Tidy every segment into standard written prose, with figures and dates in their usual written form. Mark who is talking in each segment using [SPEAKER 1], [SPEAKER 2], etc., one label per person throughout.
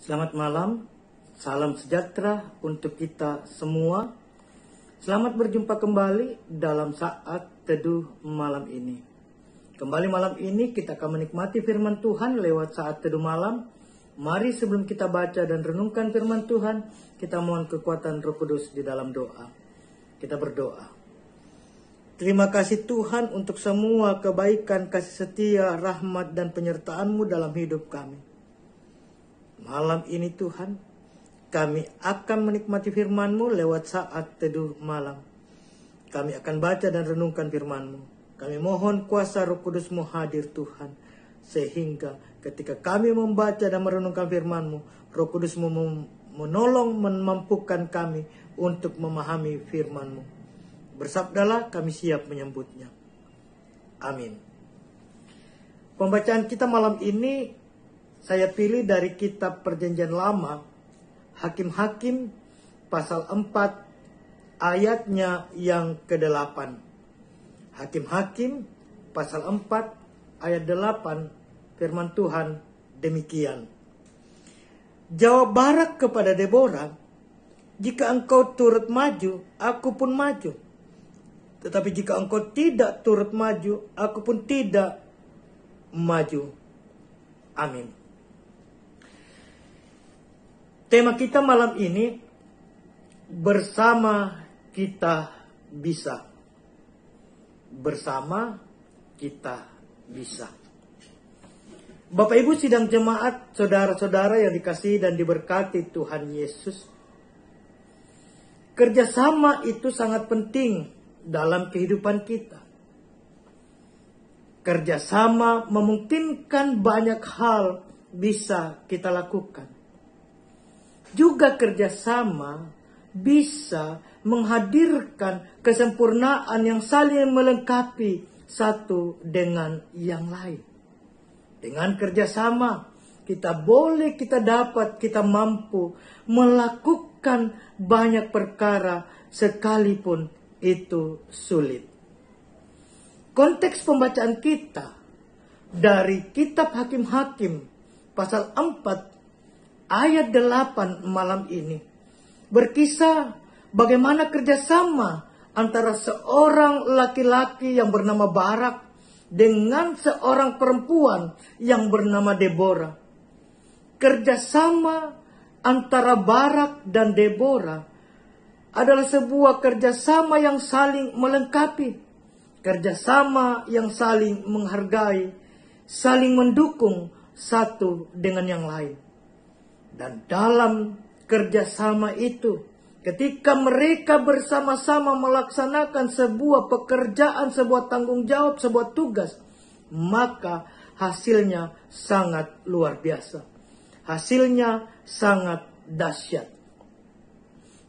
[SPEAKER 1] Selamat malam, salam sejahtera untuk kita semua. Selamat berjumpa kembali dalam saat teduh malam ini. Kembali malam ini kita akan menikmati firman Tuhan lewat saat teduh malam. Mari sebelum kita baca dan renungkan firman Tuhan, kita mohon kekuatan Roh Kudus di dalam doa. Kita berdoa. Terima kasih Tuhan untuk semua kebaikan, kasih setia, rahmat dan penyertaan-Mu dalam hidup kami. Malam ini Tuhan, kami akan menikmati firman-Mu lewat saat teduh malam. Kami akan baca dan renungkan firman-Mu. Kami mohon kuasa Roh Kudus-Mu hadir Tuhan. Sehingga ketika kami membaca dan merenungkan firman-Mu, Roh Kudus-Mu menolong memampukan kami untuk memahami firman-Mu. Bersabdalah, kami siap menyambutnya. Amin. Pembacaan kita malam ini saya pilih dari kitab Perjanjian Lama, Hakim-Hakim pasal 4 ayatnya yang ke-8. Hakim-Hakim pasal 4 ayat 8, firman Tuhan demikian. Jawab Barak kepada Deborah, jika engkau turut maju, aku pun maju. Tetapi jika engkau tidak turut maju, aku pun tidak maju. Amin. Tema kita malam ini, bersama kita bisa. Bersama kita bisa. Bapak Ibu sidang jemaat, saudara-saudara yang dikasihi dan diberkati Tuhan Yesus. Kerjasama itu sangat penting dalam kehidupan kita. Kerjasama memungkinkan banyak hal bisa kita lakukan. Juga kerjasama bisa menghadirkan kesempurnaan yang saling melengkapi satu dengan yang lain. Dengan kerjasama kita dapat, kita mampu melakukan banyak perkara sekalipun itu sulit. Konteks pembacaan kita dari kitab Hakim-Hakim pasal 4 ayat 8 malam ini berkisah bagaimana kerjasama antara seorang laki-laki yang bernama Barak dengan seorang perempuan yang bernama Deborah. Kerjasama antara Barak dan Deborah adalah sebuah kerjasama yang saling melengkapi. Kerjasama yang saling menghargai, saling mendukung satu dengan yang lain. Dan dalam kerjasama itu, ketika mereka bersama-sama melaksanakan sebuah pekerjaan, sebuah tanggung jawab, sebuah tugas, maka hasilnya sangat luar biasa. Hasilnya sangat dahsyat.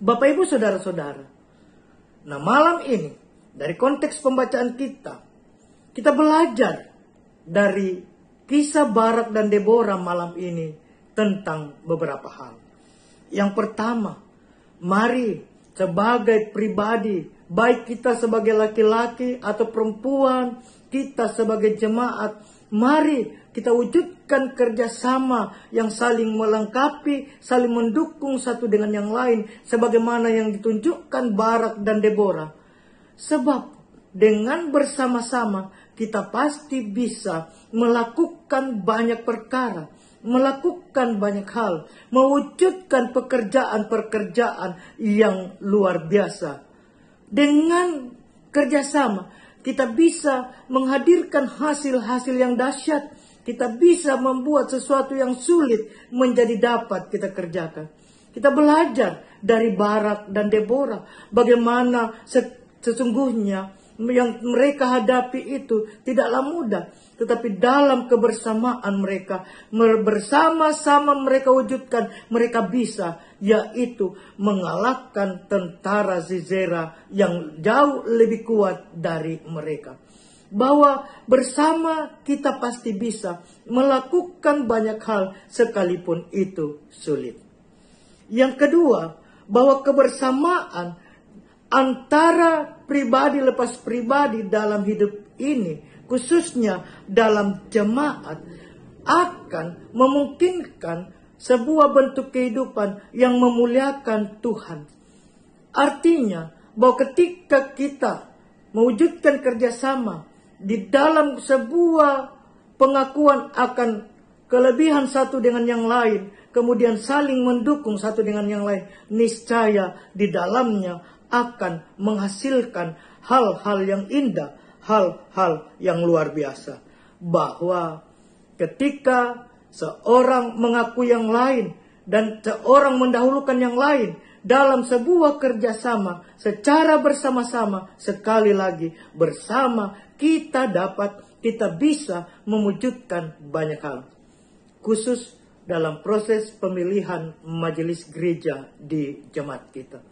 [SPEAKER 1] Bapak Ibu saudara-saudara, nah malam ini dari konteks pembacaan kita belajar dari kisah Barak dan Deborah malam ini tentang beberapa hal. Yang pertama, mari sebagai pribadi, baik kita sebagai laki-laki atau perempuan, kita sebagai jemaat, mari kita wujudkan kerjasama yang saling melengkapi, saling mendukung satu dengan yang lain, sebagaimana yang ditunjukkan Barak dan Deborah. Sebab dengan bersama-sama kita pasti bisa melakukan banyak perkara, melakukan banyak hal, mewujudkan pekerjaan-pekerjaan yang luar biasa. Dengan kerjasama, kita bisa menghadirkan hasil-hasil yang dahsyat. Kita bisa membuat sesuatu yang sulit menjadi dapat kita kerjakan. Kita belajar dari Barak dan Deborah, bagaimana sesungguhnya yang mereka hadapi itu tidaklah mudah. Tetapi dalam kebersamaan mereka, bersama-sama mereka wujudkan, mereka bisa, yaitu mengalahkan tentara Sisera yang jauh lebih kuat dari mereka. Bahwa bersama kita pasti bisa melakukan banyak hal sekalipun itu sulit. Yang kedua, bahwa kebersamaan antara pribadi lepas pribadi dalam hidup ini, khususnya dalam jemaat, akan memungkinkan sebuah bentuk kehidupan yang memuliakan Tuhan. Artinya bahwa ketika kita mewujudkan kerjasama di dalam sebuah pengakuan akan kelebihan satu dengan yang lain, kemudian saling mendukung satu dengan yang lain, niscaya di dalamnya akan menghasilkan hal-hal yang indah, hal-hal yang luar biasa. Bahwa ketika seorang mengaku yang lain dan seorang mendahulukan yang lain dalam sebuah kerjasama secara bersama-sama, sekali lagi bersama kita bisa mewujudkan banyak hal. Khusus dalam proses pemilihan majelis gereja di jemaat kita.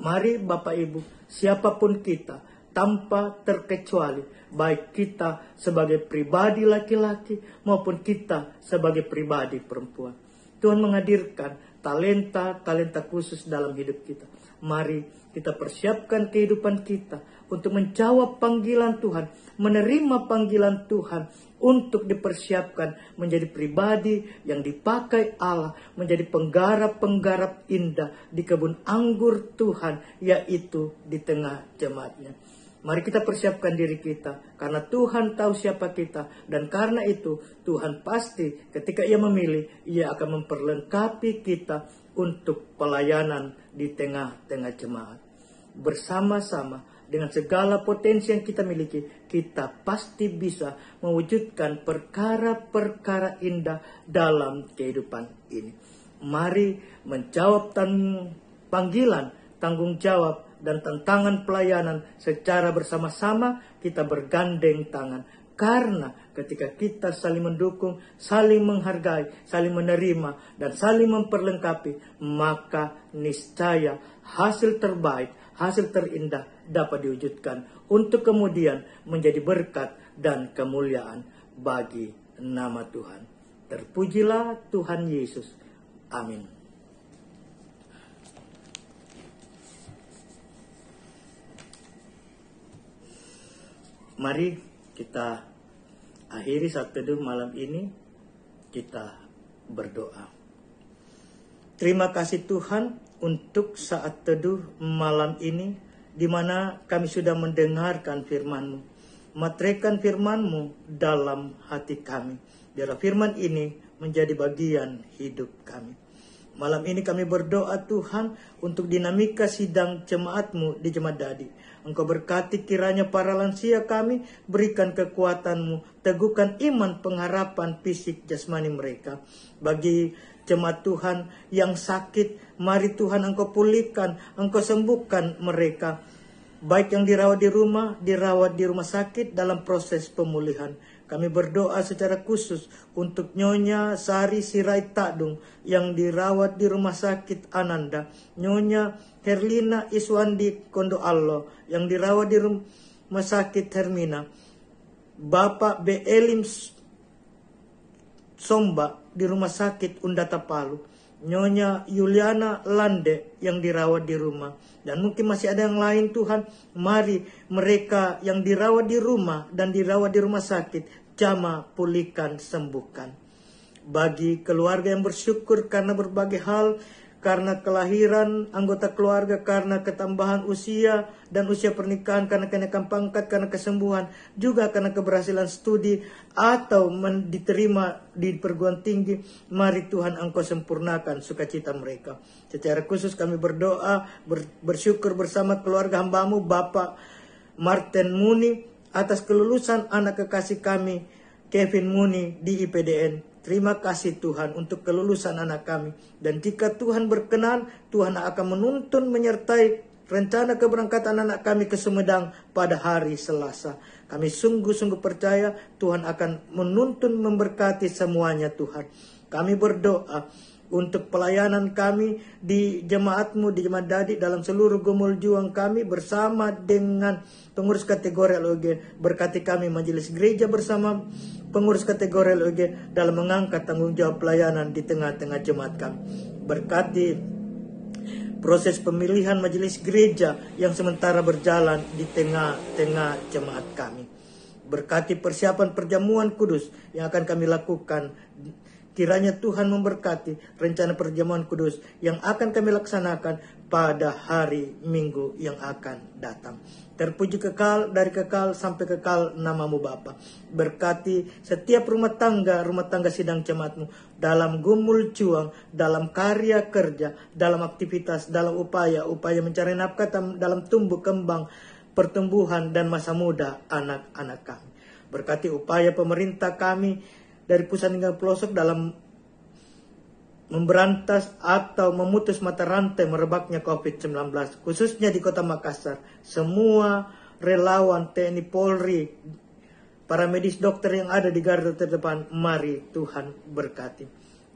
[SPEAKER 1] Mari Bapak Ibu, siapapun kita, tanpa terkecuali, baik kita sebagai pribadi laki-laki maupun kita sebagai pribadi perempuan. Tuhan menghadirkan talenta khusus dalam hidup kita. Mari kita persiapkan kehidupan kita untuk menjawab panggilan Tuhan, menerima panggilan Tuhan untuk dipersiapkan menjadi pribadi yang dipakai Allah, menjadi penggarap-penggarap indah di kebun anggur Tuhan, yaitu di tengah jemaatnya. Mari kita persiapkan diri kita, karena Tuhan tahu siapa kita, dan karena itu Tuhan pasti ketika Ia memilih, Ia akan memperlengkapi kita untuk pelayanan di tengah-tengah jemaat. Bersama-sama dengan segala potensi yang kita miliki, kita pasti bisa mewujudkan perkara-perkara indah dalam kehidupan ini. Mari menjawab panggilan, tanggung jawab, dan tantangan pelayanan secara bersama-sama, kita bergandeng tangan. Karena ketika kita saling mendukung, saling menghargai, saling menerima, dan saling memperlengkapi, maka niscaya hasil terbaik, hasil terindah dapat diwujudkan untuk kemudian menjadi berkat dan kemuliaan bagi nama Tuhan. Terpujilah Tuhan Yesus. Amin. Mari kita akhiri saat teduh malam ini, kita berdoa. Terima kasih Tuhan untuk saat teduh malam ini, di mana kami sudah mendengarkan firman-Mu. Materaikan firman-Mu dalam hati kami. Biarlah firman ini menjadi bagian hidup kami. Malam ini kami berdoa Tuhan untuk dinamika sidang jemaat-Mu di Jemaat Dadi. Engkau berkati kiranya para lansia kami, berikan kekuatan-Mu, teguhkan iman pengharapan fisik jasmani mereka. Bagi jemaat Tuhan yang sakit, mari Tuhan Engkau pulihkan, Engkau sembuhkan mereka. Baik yang dirawat di rumah sakit dalam proses pemulihan. Kami berdoa secara khusus untuk Nyonya Sari Sirait Takdung yang dirawat di rumah sakit Ananda. Nyonya Herlina Iswandi Kondo Allo yang dirawat di rumah sakit Hermina. Bapak B. Elim Somba di rumah sakit Undata Palu. Nyonya Yuliana Lande yang dirawat di rumah. Dan mungkin masih ada yang lain Tuhan. Mari mereka yang dirawat di rumah dan dirawat di rumah sakit, jamah, pulihkan, sembuhkan. Bagi keluarga yang bersyukur karena berbagai hal, karena kelahiran anggota keluarga, karena ketambahan usia dan usia pernikahan, karena kenaikan pangkat, karena kesembuhan, juga karena keberhasilan studi atau diterima di perguruan tinggi, mari Tuhan Engkau sempurnakan sukacita mereka. Secara khusus kami berdoa, bersyukur bersama keluarga hamba-Mu Bapak Martin Muni atas kelulusan anak kekasih kami Kevin Muni di IPDN. Terima kasih Tuhan untuk kelulusan anak kami. Dan jika Tuhan berkenan, Tuhan akan menuntun menyertai rencana keberangkatan anak kami ke Sumedang pada hari Selasa. Kami sungguh-sungguh percaya Tuhan akan menuntun memberkati semuanya Tuhan. Kami berdoa untuk pelayanan kami di jemaat-Mu, di Jemaat Dadi, dalam seluruh gumul juang kami bersama dengan pengurus kategori LOG. Berkati kami majelis gereja bersama pengurus kategori LOG dalam mengangkat tanggung jawab pelayanan di tengah-tengah jemaat kami. Berkati proses pemilihan majelis gereja yang sementara berjalan di tengah-tengah jemaat kami. Berkati persiapan perjamuan kudus yang akan kami lakukan. Kiranya Tuhan memberkati rencana perjamuan kudus yang akan kami laksanakan pada hari Minggu yang akan datang. Terpuji kekal, dari kekal sampai kekal namamu Bapa. Berkati setiap rumah tangga sidang jemaatmu dalam gumul juang, dalam karya kerja, dalam aktivitas, dalam upaya mencari nafkah, dalam tumbuh kembang, pertumbuhan dan masa muda anak-anak kami. Berkati upaya pemerintah kami dari pusat hingga pelosok dalam memberantas atau memutus mata rantai merebaknya COVID-19, khususnya di kota Makassar. Semua relawan TNI Polri, para medis dokter yang ada di garda terdepan, mari Tuhan berkati.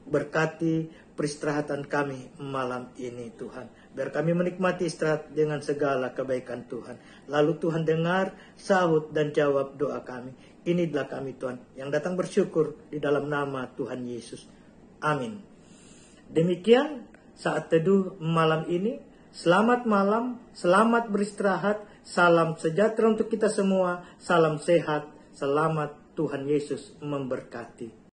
[SPEAKER 1] Berkati peristirahatan kami malam ini Tuhan. Biar kami menikmati istirahat dengan segala kebaikan Tuhan. Lalu Tuhan dengar, sahut dan jawab doa kami. Inilah kami Tuhan yang datang bersyukur di dalam nama Tuhan Yesus. Amin. Demikian saat teduh malam ini. Selamat malam, selamat beristirahat, salam sejahtera untuk kita semua, salam sehat, selamat, Tuhan Yesus memberkati.